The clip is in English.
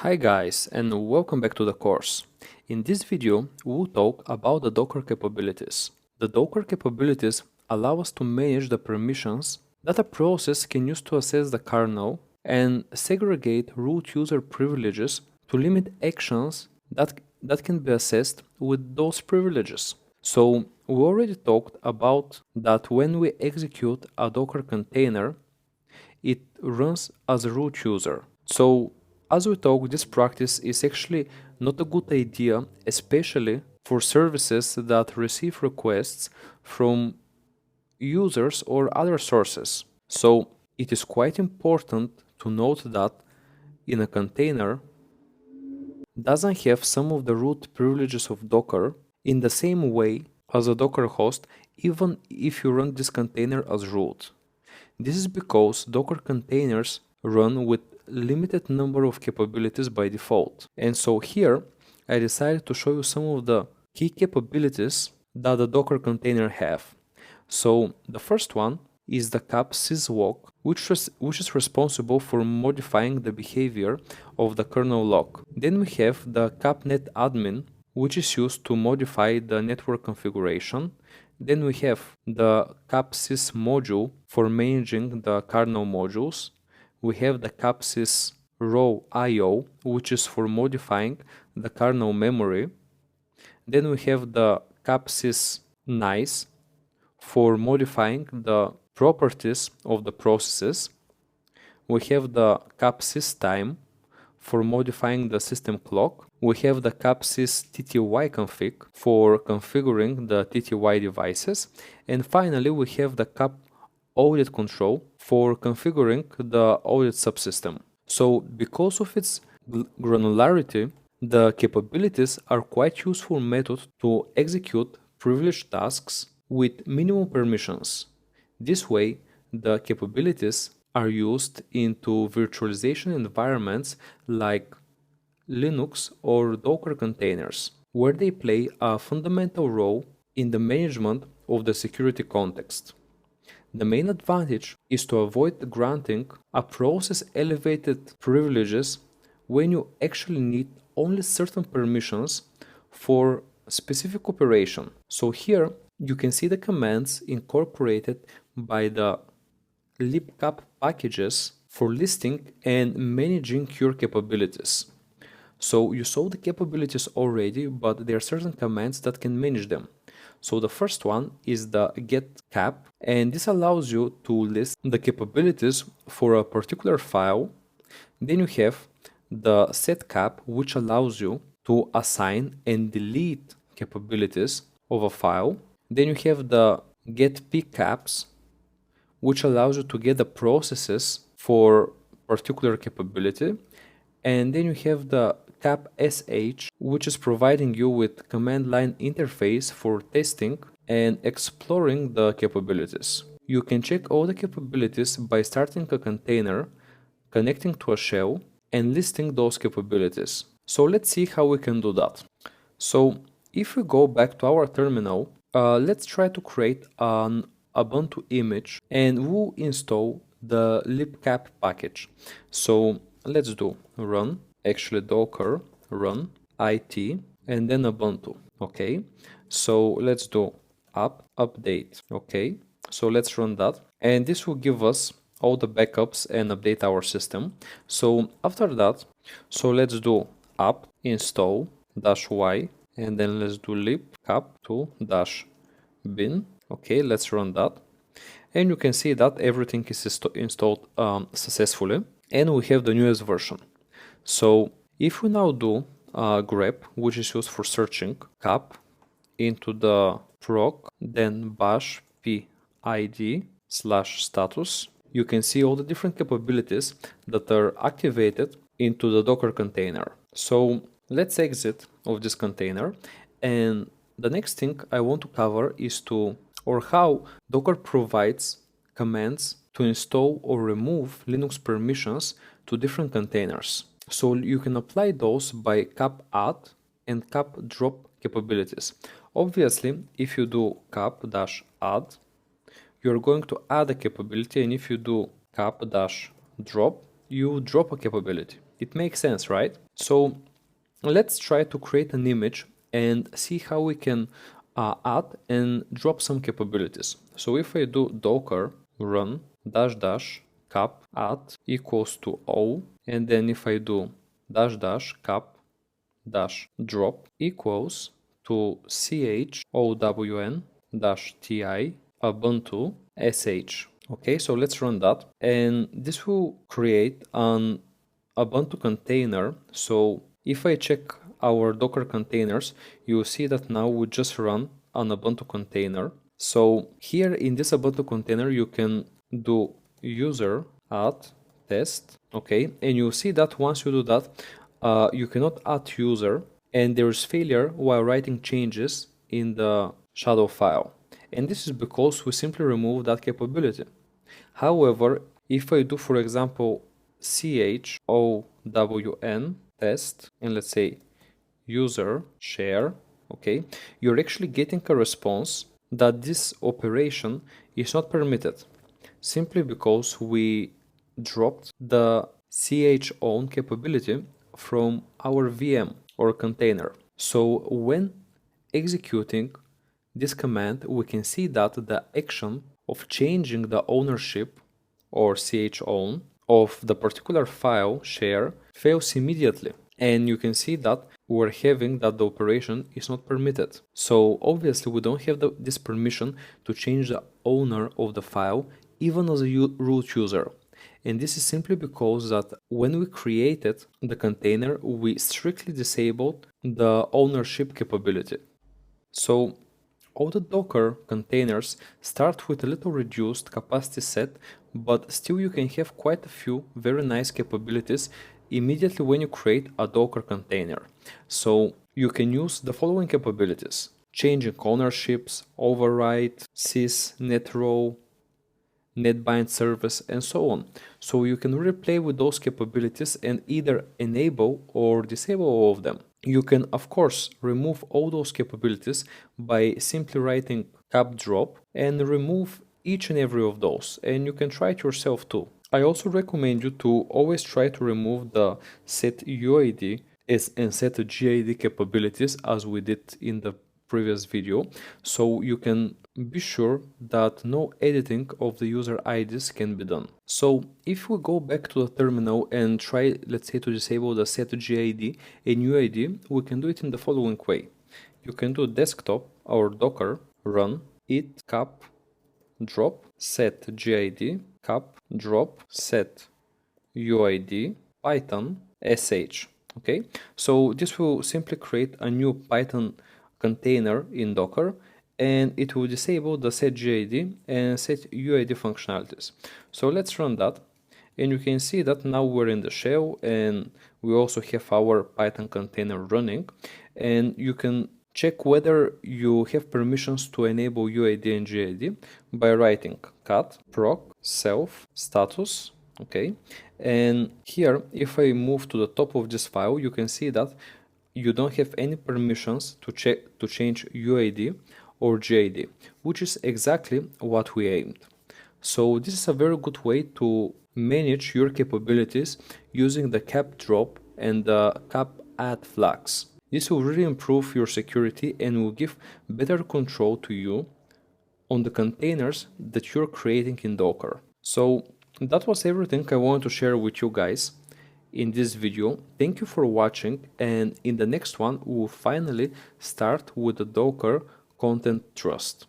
Hi guys, and welcome back to the course. In this video, we'll talk about the Docker capabilities. The Docker capabilities allow us to manage the permissions that a process can use to access the kernel and segregate root user privileges to limit actions that can be accessed with those privileges. So we already talked about that when we execute a Docker container, it runs as a root user. So as we talk, this practice is actually not a good idea, especially for services that receive requests from users or other sources. So it is quite important to note that in a container doesn't have some of the root privileges of Docker in the same way as a Docker host, even if you run this container as root. This is because Docker containers run with limited number of capabilities by default. And so here I decided to show you some of the key capabilities that the Docker container have. So the first one is the cap syswalk, which is responsible for modifying the behavior of the kernel lock. Then we have the capnet admin, which is used to modify the network configuration. Then we have the capsys module for managing the kernel modules. We have the capsys row IO, which is for modifying the kernel memory. Then we have the capsys nice for modifying the properties of the processes. We have the capsys time for modifying the system clock. We have the capsys TTY config for configuring the TTY devices. And finally, we have the cap audit control for configuring the audit subsystem. So because of its granularity, the capabilities are quite useful method to execute privileged tasks with minimum permissions. This way, the capabilities are used into virtualization environments like Linux or Docker containers, where they play a fundamental role in the management of the security context. The main advantage is to avoid granting a process elevated privileges when you actually need only certain permissions for specific operation. So here you can see the commands incorporated by the libcap packages for listing and managing your capabilities. So you saw the capabilities already, but there are certain commands that can manage them. So the first one is the get cap, and this allows you to list the capabilities for a particular file. Then you have the set cap, which allows you to assign and delete capabilities of a file. Then you have the get pcaps, which allows you to get the processes for particular capability. And then you have the capsh, which is providing you with command line interface for testing and exploring the capabilities. You can check all the capabilities by starting a container, connecting to a shell, and listing those capabilities. So let's see how we can do that. So if we go back to our terminal, let's try to create an Ubuntu image and we'll install the libcap package. So let's do run, actually docker run it and then Ubuntu. Okay, so let's do update. Okay, so let's run that, and this will give us all the backups and update our system. So after that, so let's do apt install -y and then let's do libcap to -bin. Okay, let's run that, and you can see that everything is installed successfully, and we have the newest version. So if we now do grep, which is used for searching, cap into the proc, then bash pid /status, you can see all the different capabilities that are activated into the Docker container. So let's exit of this container, and the next thing I want to cover is how Docker provides commands to install or remove Linux permissions to different containers. So you can apply those by cap add and cap drop capabilities. Obviously, if you do cap-add, you're going to add a capability, and if you do cap-drop, you drop a capability. It makes sense, right? So let's try to create an image and see how we can add and drop some capabilities. So if I do docker run dash dash cap add equals to O, and then if I do dash dash cap dash drop equals to chown dash ti ubuntu sh. Okay, so let's run that, and this will create an Ubuntu container. So if I check our Docker containers, you will see that now we just run an Ubuntu container. So here in this Ubuntu container, you can do user add test, okay, and you'll see that once you do that, you cannot add user, and there is failure while writing changes in the shadow file. And this is because we simply remove that capability. However, if I do, for example, chown test and let's say user share, okay, you're actually getting a response that this operation is not permitted, simply because we dropped the chown capability from our VM or container. So when executing this command, we can see that the action of changing the ownership or chown of the particular file share fails immediately. And you can see that we're having that the operation is not permitted. So obviously we don't have this permission to change the owner of the file even as a root user. And this is simply because that when we created the container, we strictly disabled the ownership capability. So all the Docker containers start with a little reduced capacity set, but still you can have quite a few very nice capabilities immediately when you create a Docker container. So you can use the following capabilities: changing ownerships, override, sys, netrow, netbind service, and so on. So you can really play with those capabilities and either enable or disable all of them. You can, of course, remove all those capabilities by simply writing cap drop and remove each and every of those, and you can try it yourself too. I also recommend you to always try to remove the set UID and set GID capabilities as we did in the previous video, so you can be sure that no editing of the user IDs can be done. So if we go back to the terminal and try, let's say, to disable the set GID and UID, we can do it in the following way. You can do desktop or docker run it cap drop set GID cap drop set UID python sh. Okay, so this will simply create a new Python container in Docker, and it will disable the set GID and set UID functionalities. So let's run that, and you can see that now we're in the shell and we also have our Python container running, and you can check whether you have permissions to enable UID and GID by writing cat proc self status. Okay, and here if I move to the top of this file, you can see that you don't have any permissions to change UID or GID, which is exactly what we aimed. So this is a very good way to manage your capabilities using the cap drop and the cap add flags. This will really improve your security and will give better control to you on the containers that you're creating in Docker. So that was everything I wanted to share with you guys in this video. Thank you for watching, and in the next one we will finally start with the Docker Content Trust.